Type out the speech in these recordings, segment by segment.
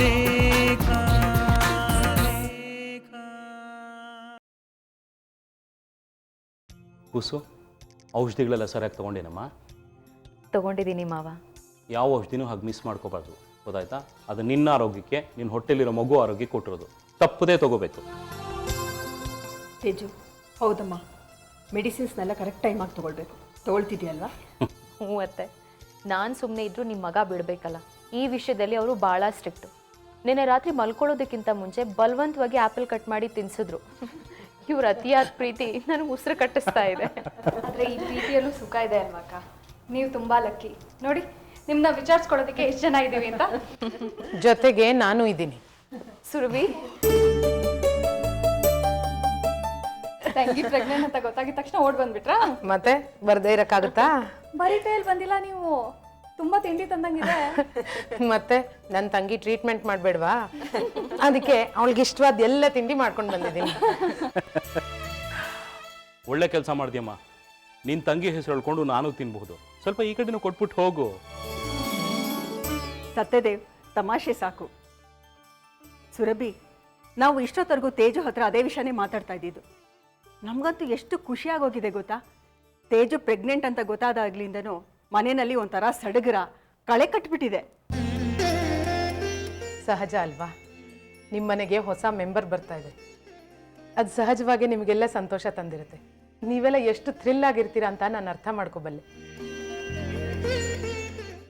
ಲೇಖ. ಕೂಸು, ಔಷಧಿಗಳೆಲ್ಲ ಸರಿಯಾಗಿ ತೊಗೊಂಡೇನಮ್ಮ? ತೊಗೊಂಡಿದ್ದೀನಿ ಮಾವ. ಯಾವ ಔಷಧಿನೂ ಹಾಗೆ ಮಿಸ್ ಮಾಡ್ಕೋಬಾರ್ದು, ಗೊತ್ತಾಯ್ತಾ? ಅದು ನಿನ್ನ ಆರೋಗ್ಯಕ್ಕೆ, ನಿನ್ನ ಹೊಟ್ಟೆಲಿರೋ ಮಗು ಆರೋಗ್ಯಕ್ಕೆ ಕೊಟ್ಟಿರೋದು, ತಪ್ಪದೇ ತಗೋಬೇಕು. ತೇಜು, ಹೌದಮ್ಮ, ಮೆಡಿಸಿನ್ಸ್ನೆಲ್ಲ ಕರೆಕ್ಟ್ ಟೈಮಾಗಿ ತೊಗೊಳ್ಬೇಕು. ತೊಗೊಳ್ತಿದ್ಯಲ್ವಾ? ಹ್ಞೂ ಅತ್ತೆ, ನಾನು ಸುಮ್ಮನೆ ಇದ್ದರೂ ನಿಮ್ಮ ಮಗ ಬಿಡಬೇಕಲ್ಲ. ಈ ವಿಷಯದಲ್ಲಿ ಅವರು ಭಾಳ ಸ್ಟ್ರಿಕ್ಟು. ನಿನ್ನೆ ರಾತ್ರಿ ಮಲ್ಕೊಳ್ಳೋದಕ್ಕಿಂತ ಮುಂಚೆ ಬಲವಂತವಾಗಿ ಆ್ಯಪಲ್ ಕಟ್ ಮಾಡಿ ತಿನ್ಸಿದ್ರು. ಇವ್ರ ಅತಿಯಾದ ಪ್ರೀತಿ ನನಗೆ ಉಸಿರು ಕಟ್ಟಿಸ್ತಾ ಇದೆ. ಆದರೆ ಈ ಪ್ರೀತಿಯಲ್ಲೂ ಸುಖ ಇದೆ ಅಲ್ವಾ ಅಕ್ಕ? ನೀವು ತುಂಬ ಲಕ್ಕಿ ನೋಡಿ, ನಿಮ್ಮನ್ನ ವಿಚಾರಿಸ್ಕೊಳ್ಳೋದಕ್ಕೆ ಎಷ್ಟು ಜನ ಇದ್ದೀವಿ ಅಂತ. ಜೊತೆಗೆ ನಾನು ಇದ್ದೀನಿ. ಸುರಭಿ, ತಂಗಿ ಪ್ರೆಗ್ನೆಂಟ್ ಅಂತ ಗೊತ್ತಾಗಿದ ತಕ್ಷಣ ಓಡ್ ಬಂದ್ಬಿಟ್ರಾ? ಮತ್ತೆ ಬರ್ದೇ ಇರಕ್ಕಾಗುತ್ತಾ? ಬರೀ ಕೈಯಲ್ಲಿ ಬಂದಿಲ್ಲ ನೀವು, ತುಂಬಾ ತಿಂಡಿ ತಂದಂಗಿದೆ. ಮತ್ತೆ ನನ್ನ ತಂಗಿ ಟ್ರೀಟ್ಮೆಂಟ್ ಮಾಡಬೇಡ್ವಾ? ಅದಕ್ಕೆ ಅವಳಿಗೆ ಇಷ್ಟವಾದ ಎಲ್ಲ ತಿಂಡಿ ಮಾಡ್ಕೊಂಡು ಬಂದಿದ್ದೀನಿ. ಒಳ್ಳೆ ಕೆಲಸ ಮಾಡಿದ್ಯಮ್ಮ. ನಿನ್ನ ತಂಗಿ ಹೆಸರು ಹೇಳ್ಕೊಂಡು ನಾನು ತಿನ್ಬಹುದು. ಸ್ವಲ್ಪ ಈ ಕಡೆನೂ ಕೊಟ್ಬಿಟ್ಟು ಹೋಗು. ಸತ್ಯದೇವ್, ತಮಾಷೆ ಸಾಕು. ಸುರಭಿ, ನಾವು ಇಷ್ಟೊತ್ತರೆಗೂ ತೇಜು ಹತ್ರ ಅದೇ ವಿಷಯನೇ ಮಾತಾಡ್ತಾ ಇದ್ದಿದ್ದು. ನಮಗಂತೂ ಎಷ್ಟು ಖುಷಿಯಾಗೋಗಿದೆ ಗೊತ್ತಾ? ತೇಜು ಪ್ರೆಗ್ನೆಂಟ್ ಅಂತ ಗೊತ್ತಾದಾಗ್ಲಿಂದನೂ ಮನೆಯಲ್ಲಿ ಒಂಥರ ಸಡಗರ, ಕಳೆ ಕಟ್ಬಿಟ್ಟಿದೆ. ಸಹಜ ಅಲ್ವಾ? ನಿಮ್ಮ ಮನೆಗೆ ಹೊಸ ಮೆಂಬರ್ ಬರ್ತಾ ಇದೆ, ಅದು ಸಹಜವಾಗಿ ನಿಮಗೆಲ್ಲ ಸಂತೋಷ ತಂದಿರುತ್ತೆ. ನೀವೆಲ್ಲ ಎಷ್ಟು ಥ್ರಿಲ್ ಆಗಿರ್ತೀರ ಅಂತ ನಾನು ಅರ್ಥ ಮಾಡ್ಕೋಬಲ್ಲೆ.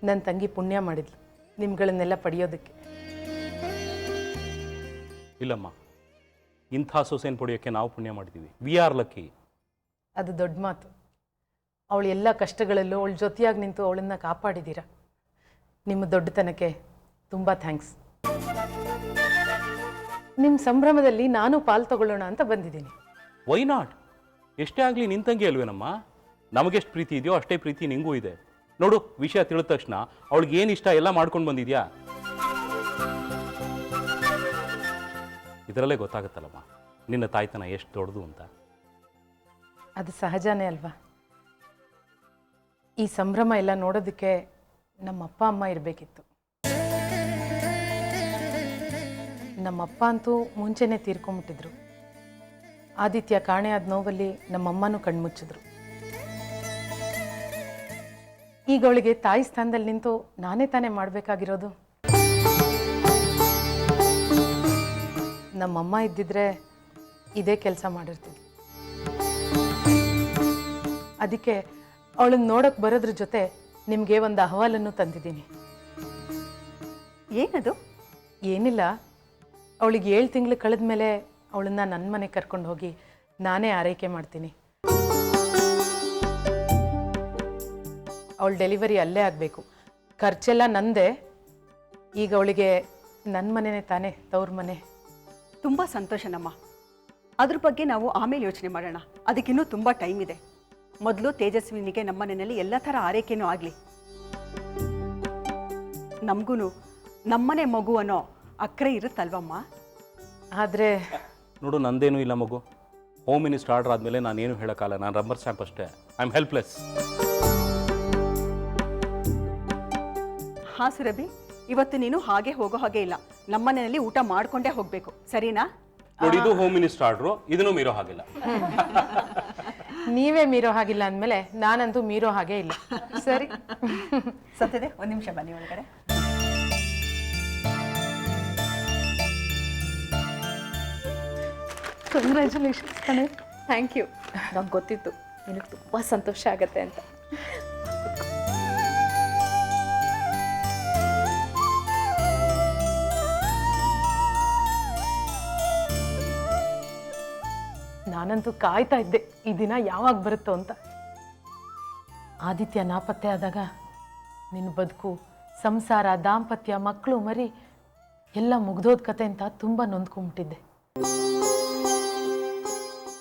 ನನ್ನ ತಂಗಿ ಪುಣ್ಯ ಮಾಡಿದ್ಲು ನಿಮ್ಗಳನ್ನೆಲ್ಲ ಪಡೆಯೋದಕ್ಕೆ. ಇಲ್ಲಮ್ಮ, ಇಂಥ ಸೊಸೆನ್ ಪಡೆಯೋಕ್ಕೆ ನಾವು ಪುಣ್ಯ ಮಾಡಿದ್ದೀವಿ. We are lucky. ಅದು ದೊಡ್ಡ ಮಾತು. ಅವಳು ಎಲ್ಲ ಕಷ್ಟಗಳಲ್ಲೂ ಅವಳ ಜೊತೆಯಾಗಿ ನಿಂತು ಅವಳನ್ನು ಕಾಪಾಡಿದ್ದೀರ. ನಿಮ್ಮ ದೊಡ್ಡತನಕ್ಕೆ ತುಂಬ ಥ್ಯಾಂಕ್ಸ್. ನಿಮ್ಮ ಸಂಭ್ರಮದಲ್ಲಿ ನಾನು ಪಾಲು ತಗೊಳ್ಳೋಣ ಅಂತ ಬಂದಿದ್ದೀನಿ. Why not? ಎಷ್ಟೇ ಆಗಲಿ ನಿನ್ನ ತಂಗಿ ಅಲ್ವೇನಮ್ಮ? ನಮಗೆಷ್ಟು ಪ್ರೀತಿ ಇದೆಯೋ ಅಷ್ಟೇ ಪ್ರೀತಿ ನಿಂಗೂ ಇದೆ. ನೋಡು, ವಿಷಯ ತಿಳಿದ ತಕ್ಷಣ ಅವಳಿಗೆ ಏನು ಇಷ್ಟ ಎಲ್ಲ ಮಾಡ್ಕೊಂಡು ಬಂದಿದ್ಯಾ. ಇದರಲ್ಲೇ ಗೊತ್ತಾಗುತ್ತಲ್ಲಮ್ಮ ನಿನ್ನ ತಾಯ್ತನ ಎಷ್ಟು ದೊಡ್ಡದು ಅಂತ. ಅದು ಸಹಜನೇ ಅಲ್ವಾ? ಈ ಸಂಭ್ರಮ ಎಲ್ಲ ನೋಡೋದಕ್ಕೆ ನಮ್ಮ ಅಪ್ಪ ಅಮ್ಮ ಇರಬೇಕಿತ್ತು. ನಮ್ಮಪ್ಪ ಅಂತೂ ಮುಂಚೆನೇ ತೀರ್ಕೊಂಬಿಟ್ಟಿದ್ರು. ಆದಿತ್ಯ ಕಾಣೆ ಆದ ನೋವಲ್ಲಿ ನಮ್ಮಮ್ಮನೂ ಕಣ್ಮುಚ್ಚಿದ್ರು. ಈಗ ಅವಳಿಗೆ ತಾಯಿ ಸ್ಥಾನದಲ್ಲಿ ನಿಂತು ನಾನೇ ತಾನೇ ಮಾಡಬೇಕಾಗಿರೋದು. ನಮ್ಮಮ್ಮ ಇದ್ದಿದ್ರೆ ಇದೇ ಕೆಲಸ ಮಾಡಿರ್ತಿದ್ವಿ. ಅದಕ್ಕೆ ಅವಳನ್ನ ನೋಡೋಕೆ ಬರೋದ್ರ ಜೊತೆ ನಿಮಗೆ ಒಂದು ಅಹವಾಲನ್ನು ತಂದಿದ್ದೀನಿ. ಏನದು? ಏನಿಲ್ಲ, ಅವಳಿಗೆ 7 ತಿಂಗಳು ಕಳೆದ ಮೇಲೆ ಅವಳನ್ನ ನನ್ನ ಮನೆಗೆ ಕರ್ಕೊಂಡು ಹೋಗಿ ನಾನೇ ಆರೈಕೆ ಮಾಡ್ತೀನಿ. ಅವಳ ಡೆಲಿವರಿ ಅಲ್ಲೇ ಆಗಬೇಕು, ಖರ್ಚೆಲ್ಲ ನಂದೇ. ಈಗ ಅವಳಿಗೆ ನನ್ನ ಮನೆನೇ ತಾನೇ ತವ್ರ ಮನೆ. ತುಂಬ ಸಂತೋಷನಮ್ಮ. ಅದ್ರ ಬಗ್ಗೆ ನಾವು ಆಮೇಲೆ ಯೋಚನೆ ಮಾಡೋಣ, ಅದಕ್ಕಿನ್ನೂ ತುಂಬ ಟೈಮ್ ಇದೆ. ಮೊದಲು ತೇಜಸ್ವಿನಿಗೆ ನಮ್ಮ ಮನೆಯಲ್ಲಿ ಎಲ್ಲ ಥರ ಆರೈಕೆನೂ ಆಗಲಿ. ನಮಗೂ ನಮ್ಮನೆ ಮಗು ಅನ್ನೋ ಅಕ್ರೆ ಇರುತ್ತಲ್ವಮ್ಮ? ಆದರೆ ನೋಡು, ನಂದೇನೂ ಇಲ್ಲ ಮಗು. ಹೋಮ್ ಮಿನಿಸ್ಟರ್ ಆರ್ಡರ್ ಆದಮೇಲೆ ನಾನೇನು ಹೇಳೋಕ್ಕಲ್ಲ. ನಾನು ರಬ್ಬರ್ ಸ್ಟ್ಯಾಂಪ್ ಅಷ್ಟೇ. I am helpless. ಹಾಂ ಸುರಭಿ, ಇವತ್ತು ನೀನು ಹಾಗೆ ಹೋಗೋ ಹಾಗೆ ಇಲ್ಲ. ನಮ್ಮನೆಯಲ್ಲಿ ಊಟ ಮಾಡ್ಕೊಂಡೇ ಹೋಗಬೇಕು, ಸರಿನಾ? ನೋಡಿ, ಇದು ಹೋಮ್ ಮಿನಿಸ್ಟರ್ ಆರ್ಡ್ರು, ಇದನ್ನು ಮೀರೋ ಹಾಗಿಲ್ಲ. ನೀವೇ ಮೀರೋ ಹಾಗಿಲ್ಲ ಅಂದಮೇಲೆ ನಾನಂತೂ ಮೀರೋ ಹಾಗೆ ಇಲ್ಲ. ಸರಿ ಸತ್ಯದೆ, ಒಂದು ನಿಮಿಷ ಬನ್ನಿ ಒಳಗಡೆ. ಕಂಗ್ರ್ಯಾಚುಲೇಷನ್ಸ್ ಕಣೆ. Thank you. ನಂಗೆ ಗೊತ್ತಿತ್ತು ನಿನಗೆ ತುಂಬ ಸಂತೋಷ ಆಗತ್ತೆ ಅಂತ. ನಾನಂತೂ ಕಾಯ್ತಾ ಇದ್ದೆ ಈ ದಿನ ಯಾವಾಗ ಬರುತ್ತೋ ಅಂತ. ಆದಿತ್ಯ ನಾಪತ್ತೆ ಆದಾಗ ನಿನ್ನ ಬದುಕು, ಸಂಸಾರ, ದಾಂಪತ್ಯ, ಮಕ್ಕಳು, ಮರಿ ಎಲ್ಲ ಮುಗ್ದೋದ್ ಕತೆ ಅಂತ ತುಂಬ ನೊಂದ್ಕೊಂಬಿಟ್ಟಿದ್ದೆ.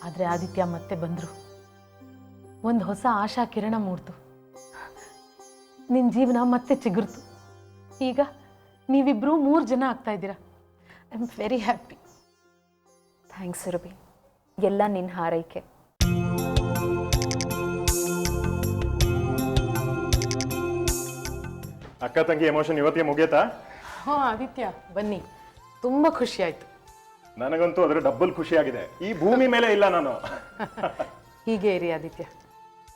ಆದರೆ ಆದಿತ್ಯ ಮತ್ತೆ ಬಂದರು. ಒಂದು ಹೊಸ ಆಶಾ ಕಿರಣ ಮೂಡ್ತು. ನಿನ್ನ ಜೀವನ ಮತ್ತೆ ಚಿಗುರ್ತು. ಈಗ ನೀವಿಬ್ಬರು 3 ಜನ ಆಗ್ತಾ ಇದ್ದೀರಾ. I am very happy. Thanks Surabhi, ಎಲ್ಲ ನಿನ್ನ ಹಾರೈಕೆ. ಅಕ್ಕ ತಂಗಿ ಎಮೋಷನ್ ಇವತ್ತಿಗೆ ಮುಗಿಯತ್ತಾ? ಹಾಂ ಆದಿತ್ಯ ಬನ್ನಿ, ತುಂಬ ಖುಷಿ ಆಯಿತು. ನನಗಂತೂ ಅದರ ಡಬ್ಬಲ್ ಖುಷಿಯಾಗಿದೆ. ಈ ಭೂಮಿ ಮೇಲೆ ಇಲ್ಲ ನಾನು. ಹೀಗೆ ಇರಿ ಆದಿತ್ಯ,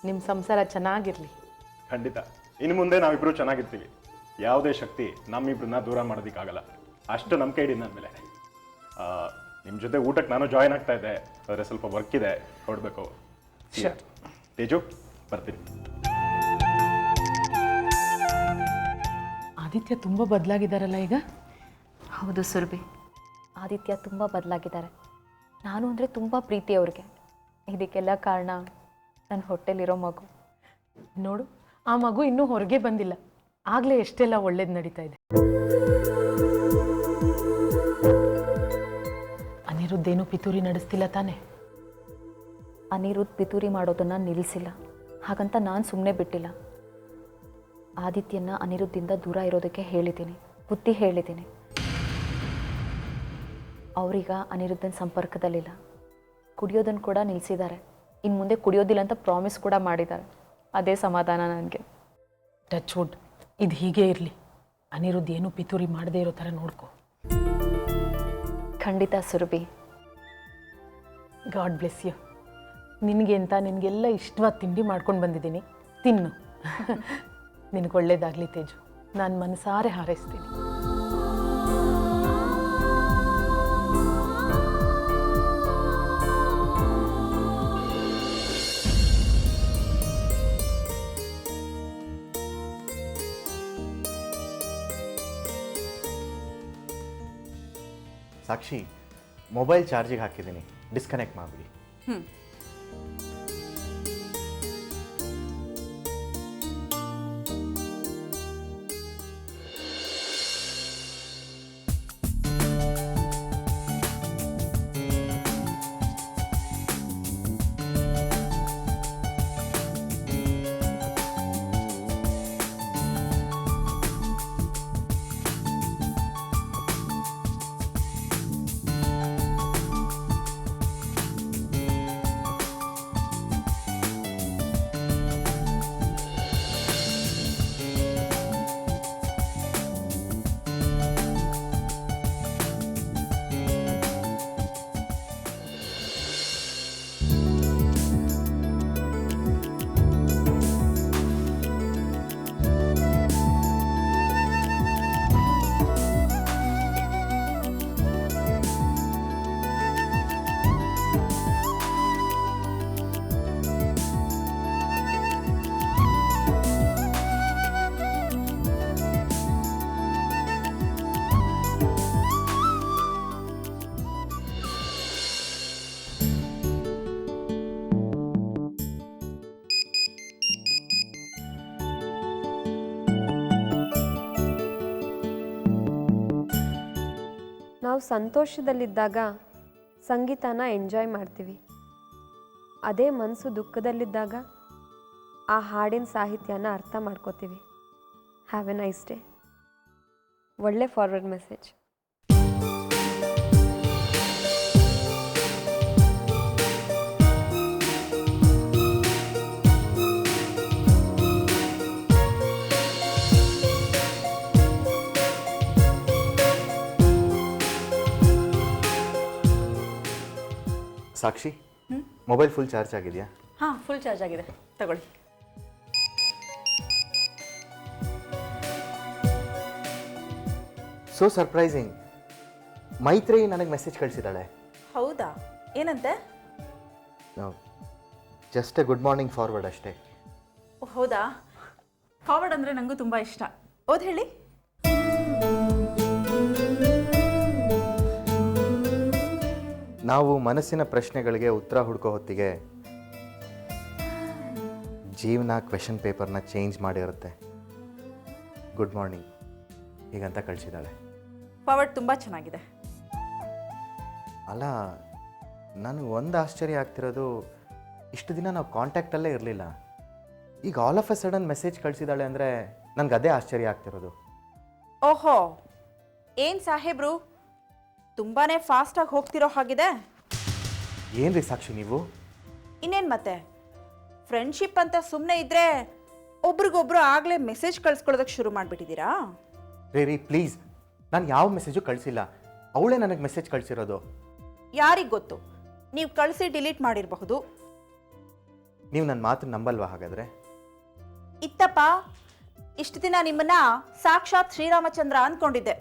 ನಿಮ್ಮ ಸಂಸಾರ ಚೆನ್ನಾಗಿರಲಿ. ಖಂಡಿತ ಇನ್ನು ಮುಂದೆ ನಾವಿಬ್ರು ಚೆನ್ನಾಗಿರ್ತೀವಿ. ಯಾವುದೇ ಶಕ್ತಿ ನಮ್ಮಿಬ್ರನ್ನ ದೂರ ಮಾಡೋದಕ್ಕಾಗಲ್ಲ. ಅಷ್ಟು ನಂಬಿಕೆ ಇಡಿ ನನ್ನ ಮೇಲೆ. ನಿಮ್ಮ ಜೊತೆ ಊಟಕ್ಕೆ ನಾನು ಜಾಯ್ನ್ ಆಗ್ತಾ ಇದ್ದೆ, ಆದರೆ ಸ್ವಲ್ಪ ವರ್ಕ್ ಇದೆ, ಹೊರಡಬೇಕು. ತೇಜು ಬರ್ತೀನಿ. ಆದಿತ್ಯ ತುಂಬ ಬದಲಾಗಿದ್ದಾರಲ್ಲ ಈಗ. ಹೌದು ಸುರಭಿ, ಆದಿತ್ಯ ತುಂಬ ಬದಲಾಗಿದ್ದಾರೆ. ನಾನು ಅಂದರೆ ತುಂಬ ಪ್ರೀತಿ ಅವ್ರಿಗೆ. ಇದಕ್ಕೆಲ್ಲ ಕಾರಣ ನನ್ನ ಹೊಟ್ಟೆಲಿರೋ ಮಗು. ನೋಡು, ಆ ಮಗು ಇನ್ನೂ ಹೊರಗೆ ಬಂದಿಲ್ಲ, ಆಗಲೇ ಎಷ್ಟೆಲ್ಲ ಒಳ್ಳೇದು ನಡೀತಾ ಇದೆ. ಅನಿರುದ್ಧೇನು ಪಿತೂರಿ ನಡೆಸ್ತಿಲ್ಲ ತಾನೆ? ಅನಿರುದ್ಧ್ ಪಿತೂರಿ ಮಾಡೋದನ್ನು ನಿಲ್ಲಿಸಿಲ್ಲ, ಹಾಗಂತ ನಾನು ಸುಮ್ಮನೆ ಬಿಟ್ಟಿಲ್ಲ. ಆದಿತ್ಯನ ಅನಿರುದ್ಧಿಂದ ದೂರ ಇರೋದಕ್ಕೆ ಹೇಳಿದ್ದೀನಿ, ಬುದ್ಧಿ ಹೇಳಿದ್ದೀನಿ. ಅವರೀಗ ಅನಿರುದ್ಧನ ಸಂಪರ್ಕದಲ್ಲಿಲ್ಲ, ಕುಡಿಯೋದನ್ನು ಕೂಡ ನಿಲ್ಲಿಸಿದ್ದಾರೆ. ಇನ್ನು ಮುಂದೆ ಕುಡಿಯೋದಿಲ್ಲ ಅಂತ ಪ್ರಾಮಿಸ್ ಕೂಡ ಮಾಡಿದ್ದಾರೆ. ಅದೇ ಸಮಾಧಾನ ನನಗೆ. ಟಚ್ ವುಡ್, ಇದು ಹೀಗೆ ಇರಲಿ. ಅನಿರುದ್ಧ ಏನು ಪಿತೂರಿ ಮಾಡದೇ ಇರೋ ಥರ ನೋಡ್ಕೊ. ಖಂಡಿತ ಸುರಭಿ. God bless you. ನಿನಗೆ ಅಂತ ನಿನಗೆಲ್ಲ ಇಷ್ಟವಾದ ತಿಂಡಿ ಮಾಡ್ಕೊಂಡು ಬಂದಿದ್ದೀನಿ, ತಿನ್ನು. ನಿನಗೆ ಒಳ್ಳೇದಾಗಲಿ ತೇಜು, ನಾನು ಮನಸಾರೆ ಹಾರೈಸ್ತೀನಿ. ಸಾಕ್ಷಿ, ಮೊಬೈಲ್ ಚಾರ್ಜಿಗೆ ಹಾಕಿದ್ದೀನಿ, ಡಿಸ್ಕನೆಕ್ಟ್ ಮಾಡಿಬಿಡಿ. ನಾವು ಸಂತೋಷದಲ್ಲಿದ್ದಾಗ ಸಂಗೀತನ ಎಂಜಾಯ್ ಮಾಡ್ತೀವಿ. ಅದೇ ಮನಸ್ಸು ದುಃಖದಲ್ಲಿದ್ದಾಗ ಆ ಹಾಡಿನ ಸಾಹಿತ್ಯನ ಅರ್ಥ ಮಾಡ್ಕೋತೀವಿ. Have A nice day. ಒಳ್ಳೆ ಫಾರ್ವರ್ಡ್ ಮೆಸೇಜ್. ಸಾಕ್ಷಿ, ಮೊಬೈಲ್ ಫುಲ್ ಚಾರ್ಜ್ ಆಗಿದೆಯಾ? ಹಾಂ, ಫುಲ್ ಚಾರ್ಜ್ ಆಗಿದೆ, ತಗೊಳ್ಳಿ. ಸೋ ಸರ್ಪ್ರೈಸಿಂಗ್, ಮೈತ್ರಿ ನನಗೆ ಮೆಸೇಜ್ ಕಳಿಸಿದ್ದಾಳೆ. ಹೌದಾ? ಏನಂತೆ? Just A good morning forward ಅಷ್ಟೇ. ಹೌದಾ? ಫಾರ್ವರ್ಡ್ ಅಂದರೆ ನನಗೂ ತುಂಬ ಇಷ್ಟ. ಓದ್ ಹೇಳಿ. ನಾವು ಮನಸ್ಸಿನ ಪ್ರಶ್ನೆಗಳಿಗೆ ಉತ್ತರ ಹುಡುಕೋ ಹೊತ್ತಿಗೆ ಜೀವನ ಕ್ವೆಶನ್ ಪೇಪರ್ನ ಚೇಂಜ್ ಮಾಡಿರುತ್ತೆ. ಗುಡ್ ಮಾರ್ನಿಂಗ್ ಹೀಗಂತ ಕಳಿಸಿದ್ದಾಳೆ. ಫಾರ್ವರ್ಡ್ ತುಂಬ ಚೆನ್ನಾಗಿದೆ. ಅಲ್ಲ, ನನಗೆ ಒಂದು ಆಶ್ಚರ್ಯ ಆಗ್ತಿರೋದು, ಇಷ್ಟು ದಿನ ನಾವು ಕಾಂಟ್ಯಾಕ್ಟಲ್ಲೇ ಇರಲಿಲ್ಲ, ಈಗ all of a sudden message ಕಳಿಸಿದ್ದಾಳೆ ಅಂದರೆ ನನಗೆ ಅದೇ ಆಶ್ಚರ್ಯ ಆಗ್ತಿರೋದು. ಓಹೋ, ಏನು ಸಾಹೇಬ್ರು ತುಂಬಾ ಫಾಸ್ಟಾಗಿ ಹೋಗ್ತಿರೋ ಹಾಗಿದೆ. ಏನು ರೀ ಸಾಕ್ಷಿ ನೀವು? ಇನ್ನೇನು ಮತ್ತೆ, ಫ್ರೆಂಡ್ಶಿಪ್ ಅಂತ ಸುಮ್ಮನೆ ಇದ್ದರೆ ಒಬ್ರಿಗೊಬ್ರು ಆಗಲೇ ಮೆಸೇಜ್ ಕಳಿಸ್ಕೊಳ್ಳೋದಕ್ಕೆ ಶುರು ಮಾಡಿಬಿಟ್ಟಿದ್ದೀರಾ? ರೀ ಪ್ಲೀಸ್, ನಾನು ಯಾವ ಮೆಸೇಜು ಕಳಿಸಿಲ್ಲ, ಅವಳೇ ನನಗೆ ಮೆಸೇಜ್ ಕಳಿಸಿರೋದು. ಯಾರಿಗೆ ಗೊತ್ತು, ನೀವು ಕಳಿಸಿ ಡಿಲೀಟ್ ಮಾಡಿರಬಹುದು. ನೀವು ನನ್ನ ಮಾತು ನಂಬಲ್ವಾ ಹಾಗಾದರೆ? ಇತ್ತಪ್ಪ, ಇಷ್ಟು ದಿನ ನಿಮ್ಮನ್ನ ಸಾಕ್ಷಾತ್ ಶ್ರೀರಾಮಚಂದ್ರ ಅಂದ್ಕೊಂಡಿದ್ದೆ.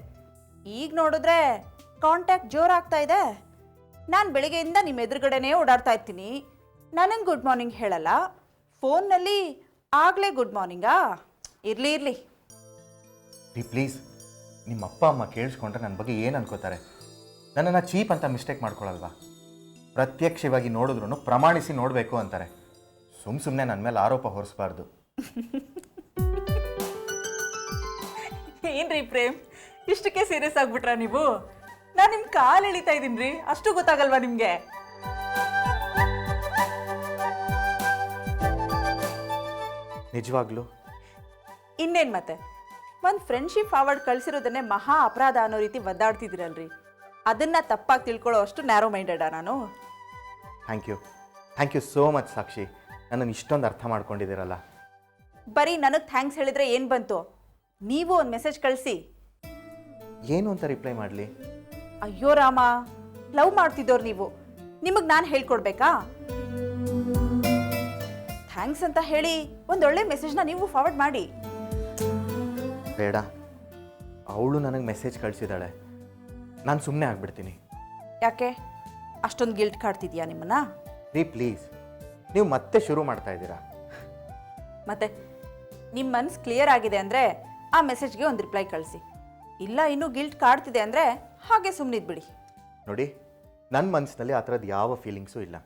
ಈಗ ನೋಡಿದ್ರೆ ಕಾಂಟ್ಯಾಕ್ಟ್ ಜೋರಾಗ್ತಾ ಇದೆ. ನಾನು ಬೆಳಿಗ್ಗೆಯಿಂದ ನಿಮ್ಮ ಎದುರುಗಡೆನೇ ಓಡಾಡ್ತಾ ಇರ್ತೀನಿ. ನನಗೆ ಗುಡ್ ಮಾರ್ನಿಂಗ್ ಹೇಳಲ್ಲ, ಫೋನ್ನಲ್ಲಿ ಆಗಲೇ ಗುಡ್ ಮಾರ್ನಿಂಗಾ? ಇರಲಿ ಇರಲಿ. ಪ್ಲೀಸ್, ನಿಮ್ಮ ಅಪ್ಪ ಅಮ್ಮ ಕೇಳಿಸ್ಕೊಂಡ್ರೆ ನನ್ನ ಬಗ್ಗೆ ಏನು ಅನ್ಕೋತಾರೆ? ನನ್ನನ್ನು ಚೀಪ್ ಅಂತ ಮಿಸ್ಟೇಕ್ ಮಾಡ್ಕೊಳ್ಳಲ್ವಾ? ಪ್ರತ್ಯಕ್ಷವಾಗಿ ನೋಡಿದ್ರು ಪ್ರಮಾಣಿಸಿ ನೋಡಬೇಕು ಅಂತಾರೆ. ಸುಮ್ಮನೆ ನನ್ನ ಮೇಲೆ ಆರೋಪ ಹೊರಿಸಬಾರ್ದು. ಏನ್ರಿ ಪ್ರೇಮ್, ಇಷ್ಟಕ್ಕೆ ಸೀರಿಯಸ್ ಆಗ್ಬಿಟ್ರಾ ನೀವು? ನಾನು ನಿಮ್ಮ ಕಾಲು ಎಳಿತಾ ಇದ್ದೀನಿ ರೀ, ಅಷ್ಟು ಗೊತ್ತಾಗಲ್ವಾ ನಿಮಗೆ? ನಿಜವಾಗ್ಲೂ ಇನ್ನೇನು ಮತ್ತೆ, ಒಂದು ಫ್ರೆಂಡ್ಶಿಪ್ ಫಾರ್ವರ್ಡ್ ಕಳಿಸಿರೋದನ್ನೇ ಮಹಾ ಅಪರಾಧ ಅನ್ನೋ ರೀತಿ ಒದ್ದಾಡ್ತಿದ್ದೀರಲ್ರಿ. ಅದನ್ನು ತಪ್ಪಾಗಿ ತಿಳ್ಕೊಳ್ಳೋ ಅಷ್ಟು ನ್ಯಾರೋ ಮೈಂಡೆಡಾ ನಾನು? ಥ್ಯಾಂಕ್ ಯು ಸೋ ಮಚ್ ಸಾಕ್ಷಿ, ನನ್ನನ್ನು ಇಷ್ಟೊಂದು ಅರ್ಥ ಮಾಡ್ಕೊಂಡಿದ್ದೀರಲ್ಲ. ಬರೀ ನನಗೆ ಥ್ಯಾಂಕ್ಸ್ ಹೇಳಿದ್ರೆ ಏನು ಬಂತು? ನೀವು ಒಂದು ಮೆಸೇಜ್ ಕಳಿಸಿ. ಏನು ಅಂತ ರಿಪ್ಲೈ ಮಾಡಲಿ? ಅಯ್ಯೋ ರಾಮ, ಲವ್ ಮಾಡ್ತಿದ್ದೋರು ನೀವು, ನಿಮಗೆ ನಾನು ಹೇಳ್ಕೊಡ್ಬೇಕಾ? ಥ್ಯಾಂಕ್ಸ್ ಅಂತ ಹೇಳಿ ಒಂದೊಳ್ಳೆ ಮೆಸೇಜ್ನ ನೀವು ಫಾರ್ವರ್ಡ್ ಮಾಡಿ. ಬೇಡ, ಅವಳು ನನಗೆ ಮೆಸೇಜ್ ಕಳಿಸಿದ್ದಾಳೆ, ನಾನು ಸುಮ್ಮನೆ ಆಗ್ಬಿಡ್ತೀನಿ. ಯಾಕೆ ಅಷ್ಟೊಂದು ಗಿಲ್ಟ್ ಕಾಡ್ತಿದ್ಯಾ ನಿಮ್ಮನ್ನ? ಪ್ಲೀಸ್, ನೀವು ಮತ್ತೆ ಶುರು ಮಾಡ್ತಾ ಇದ್ದೀರಾ. ಮತ್ತೆ ನಿಮ್ಮ ಮನ್ಸು ಕ್ಲಿಯರ್ ಆಗಿದೆ ಅಂದರೆ ಆ ಮೆಸೇಜ್ಗೆ ಒಂದು ರಿಪ್ಲೈ ಕಳಿಸಿ. ಇಲ್ಲ ಇನ್ನೂ ಗಿಲ್ಟ್ ಕಾಡ್ತಿದೆ ಅಂದರೆ ಹಾಗೆ ಸುಮ್ಮನಿದ್ಬಿಡಿ. ನೋಡಿ, ನನ್ನ ಮನಸ್ಸಿನಲ್ಲಿ ಆ ಥರದ್ದು ಯಾವ ಫೀಲಿಂಗ್ಸು ಇಲ್ಲ.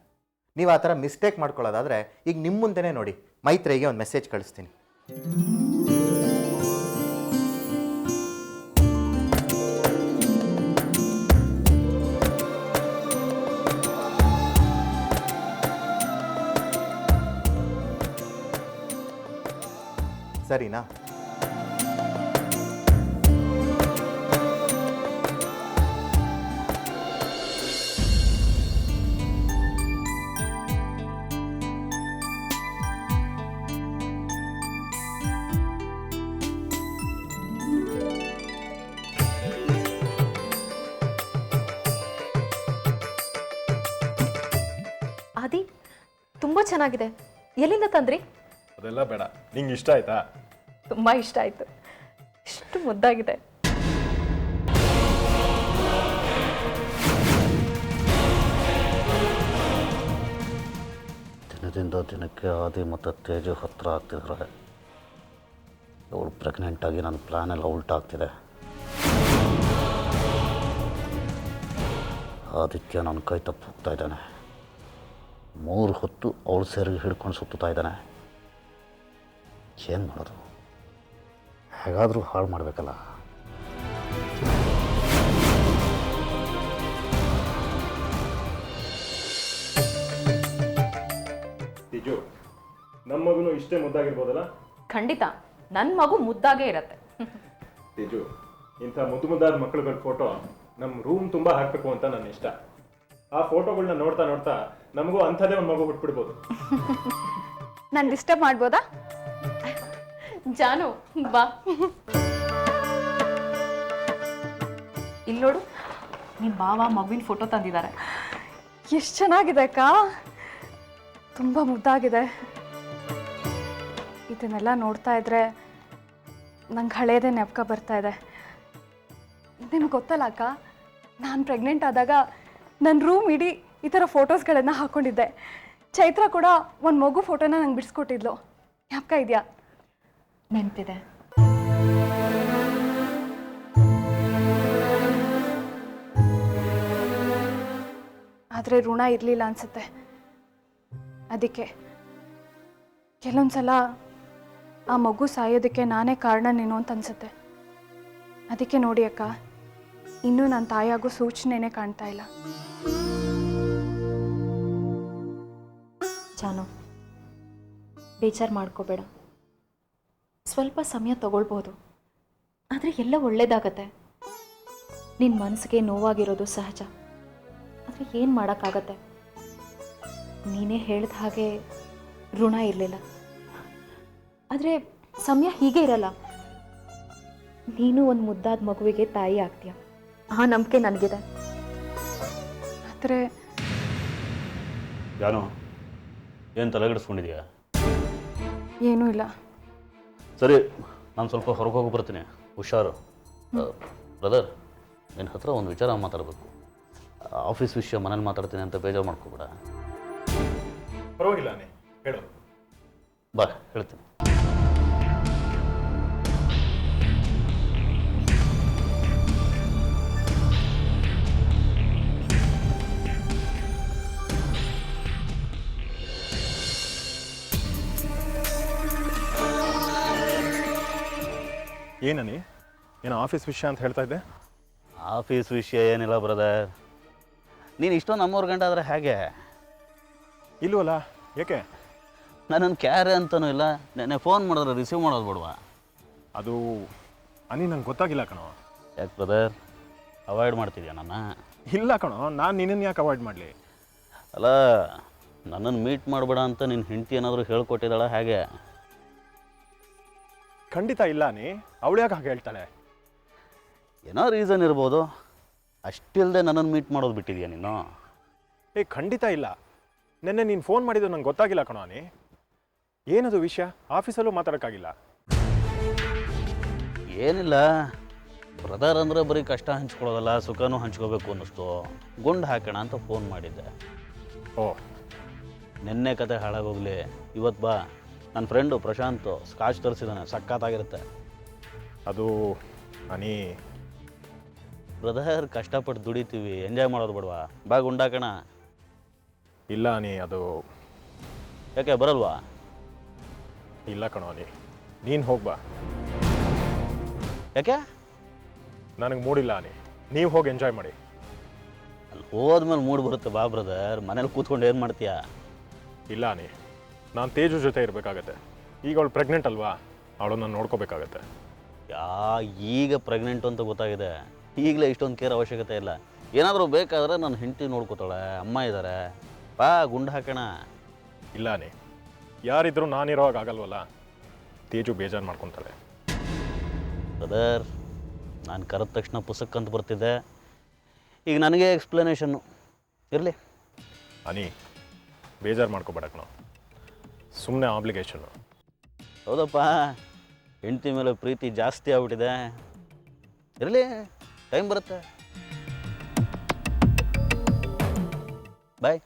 ನೀವು ಆ ಥರ ಮಿಸ್ಟೇಕ್ ಮಾಡ್ಕೊಳ್ಳೋದಾದರೆ ಈಗ ನಿಮ್ಮ ಮುಂದೆನೇ ನೋಡಿ, ಮೈತ್ರೇಯಿಗೆ ಒಂದು ಮೆಸೇಜ್ ಕಳಿಸ್ತೀನಿ. ಸರಿನಾ? ಆದಿ, ತುಂಬ ಚೆನ್ನಾಗಿದೆ. ಎಲ್ಲಿಂದ ತಂದ್ರಿ? ಅದೆಲ್ಲ ಬೇಡ, ನಿಂಗೆ ಇಷ್ಟ ಆಯ್ತಾ? ತುಂಬ ಇಷ್ಟ ಆಯಿತು. ಇಷ್ಟು ಮುದ್ದಾಗಿದೆ. ದಿನದಿಂದ ದಿನಕ್ಕೆ ಆದಿ ಮತ್ತು ತೇಜು ಹತ್ತಿರ ಆಗ್ತಿದ್ದಾರೆ. ಅವಳು ಪ್ರೆಗ್ನೆಂಟಾಗಿ ನನ್ನ ಪ್ಲ್ಯಾನೆಲ್ಲ ಉಲ್ಟಾಗ್ತಿದೆ. ಆದಿತ್ಯ ನನ್ನ ಕೈ ತಪ್ಪು ಹೋಗ್ತಾ ಇದ್ದಾನೆ. 3 ಹೊತ್ತು ಅವಳು ಸೇರಿಗೆ ಹಿಡ್ಕೊಂಡು ಸುತ್ತುತ್ತಾ ಇದ್ದಾನೆ. ಏನು ಮಾಡೋದು? ಹೇಗಾದರೂ ಹಾಳು ಮಾಡಬೇಕಲ್ಲ. ತಿಜು, ನಮ್ಮ ಮಗುನು ಇಷ್ಟೇ ಮುದ್ದಾಗಿರ್ಬೋದಲ್ಲ? ಖಂಡಿತ, ನನ್ನ ಮಗು ಮುದ್ದಾಗೇ ಇರತ್ತೆ. ತಿಜು, ಇಂಥ ಮುದ್ದಾದ ಮಕ್ಕಳುಗಳ ಫೋಟೋ ನಮ್ಮ ರೂಮ್ ತುಂಬ ಹಾಕಬೇಕು ಅಂತ ನನ್ನ ಇಷ್ಟ. ಆ ಫೋಟೋಗಳನ್ನ ನೋಡ್ತಾ ನೋಡ್ತಾ ನಮಗೂ ಅಂಥದ್ದೇ ಒಂದು ಮಗು ಬಿಟ್ಬಿಡ್ಬೋದು. ನಾನು ಡಿಸ್ಟರ್ಬ್ ಮಾಡ್ಬೋದಾ? ಜಾನು ಬಾ. ಇಲ್ಲಿ ನೋಡು, ನಿಮ್ಮ ಬಾವ ಮಗುವಿನ ಫೋಟೋ ತಂದಿದ್ದಾರೆ. ಎಷ್ಟು ಚೆನ್ನಾಗಿದೆ ಅಕ್ಕ, ತುಂಬ ಮುದ್ದಾಗಿದೆ. ಇದನ್ನೆಲ್ಲ ನೋಡ್ತಾ ಇದ್ರೆ ನಂಗೆ ಹಳೇದೇ ನೆಪಕ ಬರ್ತಾ ಇದೆ. ನಿಮ್ಗೆ ಗೊತ್ತಲ್ಲ ಅಕ್ಕ, ನಾನು ಪ್ರೆಗ್ನೆಂಟ್ ಆದಾಗ ನನ್ನ ರೂಮ್ ಇಡೀ ಈ ಥರ ಫೋಟೋಸ್ಗಳನ್ನು ಹಾಕ್ಕೊಂಡಿದ್ದೆ. ಚೈತ್ರ ಕೂಡ ಒಂದು ಮಗು ಫೋಟೋನ ನಂಗೆ ಬಿಡಿಸ್ಕೊಟ್ಟಿದ್ಲು. ಜ್ಞಾಪಕ ಇದೆಯಾ? ನೆನಪಿದೆ. ಆದರೆ ಋಣ ಇರಲಿಲ್ಲ ಅನಿಸುತ್ತೆ. ಅದಕ್ಕೆ ಕೆಲವೊಂದು ಸಲ ಆ ಮಗು ಸಾಯೋದಕ್ಕೆ ನಾನೇ ಕಾರಣನೇನೋ ಅಂತ ಅನಿಸುತ್ತೆ. ಅದಕ್ಕೆ ನೋಡಿ ಅಕ್ಕ, ಇನ್ನೂ ನನ್ನ ತಾಯಿಯಾಗೋ ಸೂಚನೆನೇ ಕಾಣ್ತಾ ಇಲ್ಲ. ಜಾನು, ಬೇಜಾರು ಮಾಡ್ಕೋಬೇಡ. ಸ್ವಲ್ಪ ಸಮಯ ತಗೊಳ್ಬೋದು, ಆದರೆ ಎಲ್ಲ ಒಳ್ಳೇದಾಗತ್ತೆ. ನಿನ್ನ ಮನಸ್ಸಿಗೆ ನೋವಾಗಿರೋದು ಸಹಜ, ಆದರೆ ಏನು ಮಾಡೋಕ್ಕಾಗತ್ತೆ? ನೀನೇ ಹೇಳಿದ ಹಾಗೆ ಋಣ ಇರಲಿಲ್ಲ. ಆದರೆ ಸಮಯ ಹೀಗೆ ಇರಲ್ಲ. ನೀನು ಒಂದು ಮುದ್ದಾದ ಮಗುವಿಗೆ ತಾಯಿ ಆಗ್ತೀಯ. ಆ ನಂಬಿಕೆ ನನಗಿದೆ. ಆದರೆ ಯಾನು ಏನು ತಲೆಗೆಡಿಸ್ಕೊಂಡಿದ್ಯಾ? ಏನೂ ಇಲ್ಲ. ಸರಿ, ನಾನು ಸ್ವಲ್ಪ ಹೊರಗೆ ಹೋಗಿ ಬರ್ತೀನಿ, ಹುಷಾರು. ಬ್ರದರ್, ನಿನ್ನ ಹತ್ರ ಒಂದು ವಿಚಾರ ಮಾತಾಡಬೇಕು. ಆಫೀಸ್ ವಿಷಯ ಮನೇಲಿ ಮಾತಾಡ್ತೀನಿ ಅಂತ ಬೇಜಾರು ಮಾಡ್ಕೋಬೇಡ. ಪರವಾಗಿಲ್ಲ ನೀ ಹೇಳು. ಬಾ, ಹೇಳ್ತೀನಿ. ಏನನಿ ಏನೋ ಆಫೀಸ್ ವಿಷಯ ಅಂತ ಹೇಳ್ತಾ ಇದ್ದೆ? ಆಫೀಸ್ ವಿಷಯ ಏನಿಲ್ಲ ಬ್ರದರ್. ನೀನು ಇಷ್ಟೊಂದು ನಮ್ಮೂರು ಗಂಟೆ ಆದರೆ ಹೇಗೆ? ಇಲ್ವಲ್ಲ, ಯಾಕೆ? ನನ್ನನ್ನು ಕ್ಯಾರೆ ಅಂತನೂ ಇಲ್ಲ. ನೆನ್ನೆ ಫೋನ್ ಮಾಡಿದ್ರೆ ರಿಸೀವ್ ಮಾಡೋದು ಬಿಡ್ವಾ? ಅದು ಅನಿ ನಂಗೆ ಗೊತ್ತಾಗಿಲ್ಲ ಕಣೋ. ಯಾಕೆ ಬ್ರದರ್, ಅವಾಯ್ಡ್ ಮಾಡ್ತಿದ್ಯಾ ನನ್ನ? ಇಲ್ಲ ಕಣೋ, ನಾನು ನಿನ್ನನ್ನು ಯಾಕೆ ಅವಾಯ್ಡ್ ಮಾಡಲಿ? ಅಲ್ಲ, ನನ್ನನ್ನು ಮೀಟ್ ಮಾಡಬೇಡ ಅಂತ ನಿನ್ನ ಹೆಂಡತಿ ಏನಾದರೂ ಹೇಳ್ಕೊಟ್ಟಿದ್ದಾಳ ಹೇಗೆ? ಖಂಡಿತ ಇಲ್ಲ ನೀ. ಅವಳು ಯಾಕೆ ಹಾಗೆ ಹೇಳ್ತಾಳೆ? ಏನೋ ರೀಸನ್ ಇರ್ಬೋದು. ಅಷ್ಟಿಲ್ಲದೆ ನನ್ನನ್ನು ಮೀಟ್ ಮಾಡೋದು ಬಿಟ್ಟಿದ್ಯಾ ನೀನು? ಖಂಡಿತ ಇಲ್ಲ. ನಿನ್ನೆ ನೀನು ಫೋನ್ ಮಾಡಿದ್ದು ನಂಗೆ ಗೊತ್ತಾಗಿಲ್ಲ ಕಣೋ ನೀ. ಏನದು ವಿಷಯ? ಆಫೀಸಲ್ಲೂ ಮಾತಾಡೋಕ್ಕಾಗಿಲ್ಲ. ಏನಿಲ್ಲ ಬ್ರದರ್ ಅಂದರೆ ಬರೀ ಕಷ್ಟ ಹಂಚ್ಕೊಳ್ಳೋದಲ್ಲ, ಸುಖನೂ ಹಂಚ್ಕೋಬೇಕು ಅನ್ನಿಸ್ತು. ಗುಂಡು ಹಾಕೋಣ ಅಂತ ಫೋನ್ ಮಾಡಿದ್ದೆ. ಓ, ನಿನ್ನೆ ಕತೆ ಹಾಳಾಗೋಗ್ಲಿ, ಇವತ್ತು ಬಾ. ನನ್ನ ಫ್ರೆಂಡು ಪ್ರಶಾಂತ್ ಸ್ಕಾಚ್ ತರಿಸಿದ್ದಾನೆ, ಸಖತ್ತಾಗಿರುತ್ತೆ. ಅದು ಅನಿ ಬ್ರದರ್, ಕಷ್ಟಪಟ್ಟು ದುಡಿತೀವಿ, ಎಂಜಾಯ್ ಮಾಡೋದು ಬಿಡ್ವಾ? ಬಾ, ಗುಂಡಾಕಣ. ಇಲ್ಲ ಅನಿ, ಅದು ಯಾಕೆ ಬರಲ್ವಾ? ಇಲ್ಲ ಕಣೋ ಅನಿ, ನೀನು ಹೋಗ್ಬಾ. ಯಾಕೆ? ನನಗೆ ಮೂಡಿಲ್ಲ ಅನಿ, ನೀವು ಹೋಗಿ ಎಂಜಾಯ್ ಮಾಡಿ. ಅಲ್ಲಿ ಹೋದ್ಮೇಲೆ ಮೂಡ್ ಬರುತ್ತೆ ಬಾ ಬ್ರದರ್. ಮನೇಲಿ ಕೂತ್ಕೊಂಡು ಏನು ಮಾಡ್ತೀಯಾ? ಇಲ್ಲ ಅನಿ, ನಾನು ತೇಜು ಜೊತೆ ಇರಬೇಕಾಗತ್ತೆ. ಈಗ ಅವಳು ಪ್ರೆಗ್ನೆಂಟ್ ಅಲ್ವಾ, ಅವಳು ನಾನು ನೋಡ್ಕೋಬೇಕಾಗತ್ತೆ. ಈಗ ಪ್ರೆಗ್ನೆಂಟು ಅಂತ ಗೊತ್ತಾಗಿದೆ, ಈಗಲೇ ಇಷ್ಟೊಂದು ಕೇರ್ ಅವಶ್ಯಕತೆ ಇಲ್ಲ. ಏನಾದರೂ ಬೇಕಾದರೆ ನನ್ನ ಹೆಂಡತಿ ನೋಡ್ಕೋತಾಳೆ, ಅಮ್ಮ ಇದ್ದಾರೆ. ಬಾ, ಗುಂಡು ಹಾಕೋಣ. ಇಲ್ಲ ಅನಿ, ಯಾರಿದ್ರೂ ನಾನಿರೋವಾಗ ಆಗಲ್ವಲ್ಲ. ತೇಜು ಬೇಜಾರು ಮಾಡ್ಕೊತಾಳೆ. ಬ್ರದರ್, ನಾನು ಕರೆದ ತಕ್ಷಣ ಪುಸ್ತಕ ಅಂತ ಬರ್ತಿದ್ದೆ, ಈಗ ನನಗೆ ಎಕ್ಸ್ಪ್ಲನೇಷನ್ನು ಇರಲಿ. ಅನಿ, ಬೇಜಾರು ಮಾಡ್ಕೋಬೇಡ ಕಣೋ, ಸುಮ್ಮನೆ ಆಬ್ಲಿಗೇಷನ್ನು. ಹೌದಪ್ಪ, ಹೆಂಡತಿ ಮೇಲೆ ಪ್ರೀತಿ ಜಾಸ್ತಿ ಆಗ್ಬಿಟ್ಟಿದೆ. ಇರಲಿ, ಟೈಮ್ ಬರುತ್ತೆ. ಬಾಯ್.